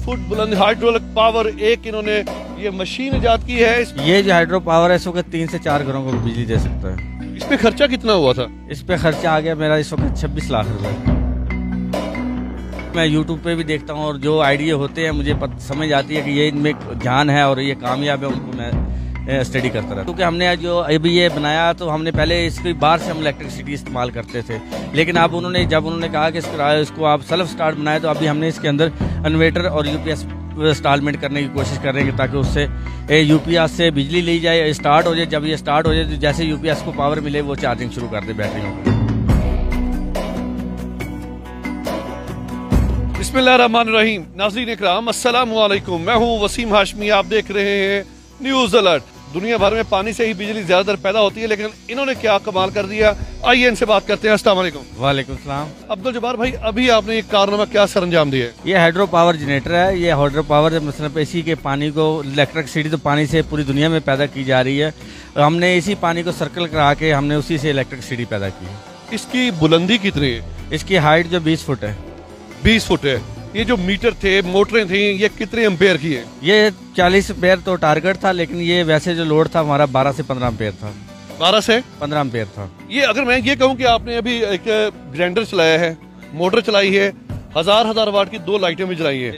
Foot बुलंद hydraulic power एक इन्होंने ये मशीन इजाद की है। ये जो हाइड्रो पावर है इस वक्त 3 से 4 घरों को बिजली दे सकता है। इस पे खर्चा कितना हुआ था? इस पे खर्चा आ गया मेरा इस वक्त 26 लाख रुपए। मैं यूट्यूब पे भी देखता हूँ और जो आइडिया होते हैं मुझे समझ आती है कि ये इनमें जान है और ये कामयाब है, उनको मैं स्टडी करता रहता। क्योंकि हमने जो अभी ये बनाया तो हमने पहले इसकी बाहर से हम इलेक्ट्रिसिटी इस्तेमाल करते थे, लेकिन अब जब उन्होंने कहा कि इसको आप सेल्फ स्टार्ट बनाए तो अभी हमने इसके अंदर इन्वर्टर और यूपीएस इंस्टॉलमेंट करने की कोशिश कर रहे हैं ताकि उससे यूपीएस से बिजली ली जाए, स्टार्ट हो जाए। जब ये स्टार्ट हो जाए तो जैसे यूपीएस को पावर मिले वो चार्जिंग शुरू कर दे बैटरियों को। बिस्मिल्लाहिर्रहमानिर्रहीम। नाज़रीन इकराम अस्सलाम वालेकुम, मैं हूँ वसीम हाशमी, आप देख रहे हैं न्यूज़ अलर्ट। दुनिया भर में पानी से ही बिजली ज्यादातर पैदा होती है, लेकिन इन्होंने क्या कमाल कर दिया, आइए इनसे बात करते हैं। अस्सलाम वालेकुम। वालेकुम सलाम। अब्दुल जब्बार भाई, अभी आपने ये कारनामा क्या सरंजाम दिया है? ये हाइड्रो पावर जनरेटर है। ये हाइड्रो पावर मतलब इसी के पानी को इलेक्ट्रिसिटी तो पानी से पूरी दुनिया में पैदा की जा रही है। हमने इसी पानी को सर्कल करा के हमने उसी से इलेक्ट्रिसिटी पैदा की है। इसकी बुलंदी कितनी है? इसकी हाइट जो 20 फुट है। 20 फुट है। ये जो मीटर थे, मोटरें थी, ये कितने एम्पेयर की है? ये 40 एम्पेयर तो टारगेट था, लेकिन ये वैसे जो लोड था हमारा 12 से 15 एम्पेयर था। 12 से 15 एम्पेयर था। ये अगर मैं ये कहूँ कि आपने अभी एक ग्राइंडर चलाया है, मोटर चलाई है, हजार वाट की 2 लाइटें भी जलाई है,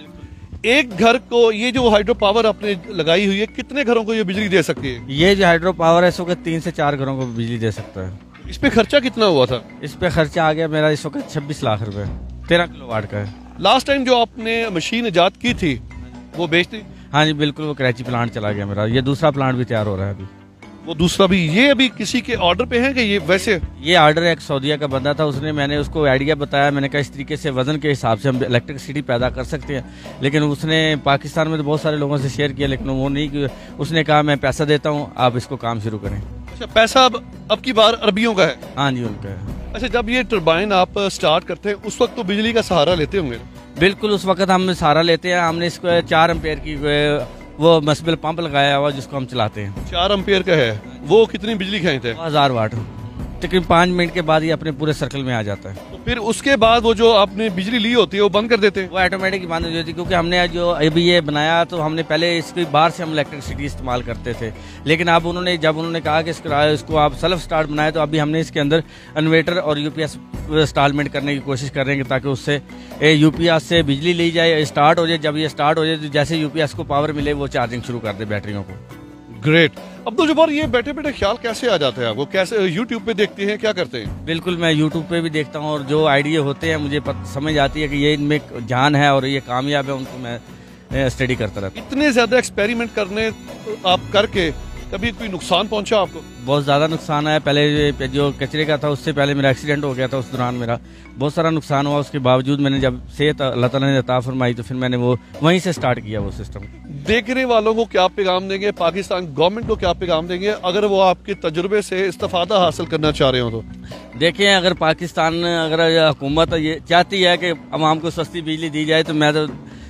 एक घर को ये जो हाइड्रो पावर आपने लगाई हुई है, कितने घरों को ये बिजली दे सकती है? ये जो हाइड्रो पावर है इस वक्त 3 से 4 घरों को बिजली दे सकता है। इस पे खर्चा कितना हुआ था? इस पे खर्चा आ गया मेरा इस वक्त 26 लाख रुपए। 13 किलोवाट का है। लास्ट टाइम जो आपने मशीन इजाद की थी वो बेचती? हाँ जी बिल्कुल, वो कराची प्लांट चला गया मेरा। ये दूसरा प्लांट भी तैयार हो रहा है अभी। वो दूसरा भी, ये अभी किसी के ऑर्डर पे है कि ये वैसे? ये ऑर्डर एक सऊदीया का बंदा था, मैंने उसको आइडिया बताया। मैंने कहा इस तरीके से वजन के हिसाब से हम इलेक्ट्रिसिटी पैदा कर सकते हैं, लेकिन उसने पाकिस्तान में तो बहुत सारे लोगों से शेयर किया, लेकिन वो नहीं कि उसने कहा मैं पैसा देता हूँ, आप इसको काम शुरू करें। अच्छा, पैसा अब की बार अरबियों का है? हाँ जी उनका है। अच्छा, जब ये टरबाइन आप स्टार्ट करते हैं उस वक्त तो बिजली का सहारा लेते होंगे? बिल्कुल, उस वक्त हम सहारा लेते हैं। हमने इसको 4 एम्पेयर की वो मसबिल पंप लगाया हुआ जिसको हम चलाते हैं। 4 एम्पेयर का है। वो कितनी बिजली खींचते हैं? 1000 वाट। तकरीबन 5 मिनट के बाद ये अपने पूरे सर्कल में आ जाता है। तो फिर उसके बाद वो जो आपने बिजली ली होती है वो बंद कर देते हैं? वो ऑटोमेटिक बंद हो जाती है, क्योंकि हमने जो अभी ये बनाया तो हमने पहले इसकी बाहर से हम इलेक्ट्रिसिटी इस्तेमाल करते थे, लेकिन अब जब उन्होंने कहा कि इसको आप सेल्फ स्टार्ट बनाए तो अभी हमने इसके अंदर इन्वर्टर और यूपीएस इंस्टॉलमेंट करने की कोशिश कर रहे हैं ताकि उससे यूपीएस से बिजली ली जाए, स्टार्ट हो जाए। जब ये स्टार्ट हो जाए तो जैसे यूपीएस को पावर मिले वो चार्जिंग शुरू कर दे बैटरियों को। ग्रेट। अब्दुल जब्बार, ये बैठे बैठे ख्याल कैसे आ जाता है आपको? कैसे यूट्यूब पे देखते हैं, क्या करते हैं? बिल्कुल, मैं यूट्यूब पे भी देखता हूँ और जो आइडिया होते हैं मुझे समझ आती है कि ये इनमें जान है और ये कामयाब है, उनको मैं स्टडी करता रहता हूँ। इतने ज्यादा एक्सपेरिमेंट करने आप करके कभी कोई नुकसान पहुंचा आपको? बहुत ज़्यादा नुकसान आया। पहले जो कचरे का था उससे पहले मेरा एक्सीडेंट हो गया था, उस दौरान मेरा बहुत सारा नुकसान हुआ। उसके बावजूद मैंने जब सेहत अल्लाह ताला ने अता फरमाई तो फिर मैंने वो वहीं से स्टार्ट किया वो सिस्टम। देखने वालों को क्या पैगाम देंगे, पाकिस्तान गवर्नमेंट को क्या पैगाम देंगे अगर वो आपके तजुर्बे से इस्तेफादा हासिल करना चाह रहे हो तो? देखिए, अगर पाकिस्तान हुकूमत ये चाहती है कि अवाम को सस्ती बिजली दी जाए तो मैं तो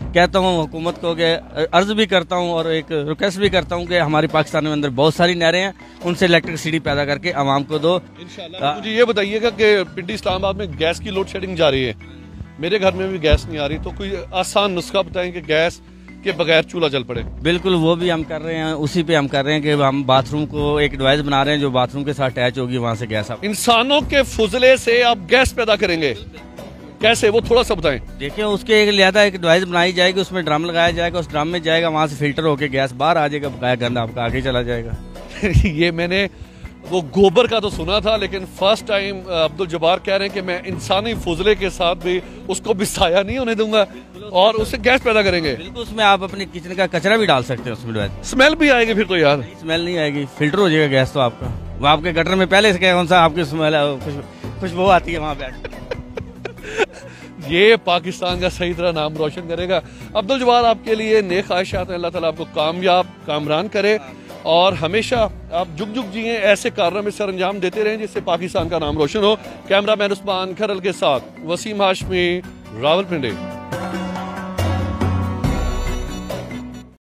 कहता हूँ हुकूमत को कि अर्ज भी करता हूँ और एक रिक्वेस्ट भी करता हूँ कि हमारे पाकिस्तान में अंदर बहुत सारी नहरें हैं, उनसे इलेक्ट्रिसिटी पैदा करके आवाम को दो। इंशाल्लाह। मुझे ये बताइएगा कि पिंडी इस्लामाबाद में गैस की लोड शेडिंग जा रही है, मेरे घर में भी गैस नहीं आ रही, तो कोई आसान नुस्खा बताएं कि गैस के बगैर चूल्हा जल पड़े। बिल्कुल, वो भी हम कर रहे हैं, उसी पे हम कर रहे हैं कि हम बाथरूम को एक डिवाइस बना रहे हैं जो बाथरूम के साथ अटैच होगी, वहाँ से गैस आप इंसानों के फुजले से आप गैस पैदा करेंगे, कैसे वो थोड़ा सा बताएं। देखिए, उसके एक लिहाजा एक डिवाइस बनाई जाएगी, उसमें ड्रम लगाया जाएगा, उस ड्रम में जाएगा, वहाँ से फिल्टर होके गैस बाहर आ जाएगा, बकाया गंदा आपका आगे चला जाएगा। ये मैंने वो गोबर का तो सुना था, लेकिन फर्स्ट टाइम अब्दुल जब्बार कह रहे हैं कि मैं इंसानी फुजले के साथ भी उसको बिसाया नहीं होने दूंगा और उससे गैस पैदा करेंगे। बिल्कुल, उसमें आप अपने किचन का कचरा भी डाल सकते हैं उसमें। स्मेल भी आएगी फिर तो? यार स्मेल नहीं आएगी, फिल्टर हो जाएगा गैस तो आपका। वो आपके गटर में पहले से कौन सा आपकी स्मेल खुशबू आती है वहाँ पे। ये पाकिस्तान का सही तरह नाम रोशन करेगा। अब्दुल जब्बार, आपके लिए नेक ख्वाहिशात हैं, अल्लाह ताला आपको कामयाब कामरान करे और हमेशा आप जुग जुग जिए, ऐसे कारनामे सर अंजाम देते रहें जिससे पाकिस्तान का नाम रोशन हो। कैमरा मैन उस्मान खरल के साथ वसीम हाशमी, रावलपिंडी।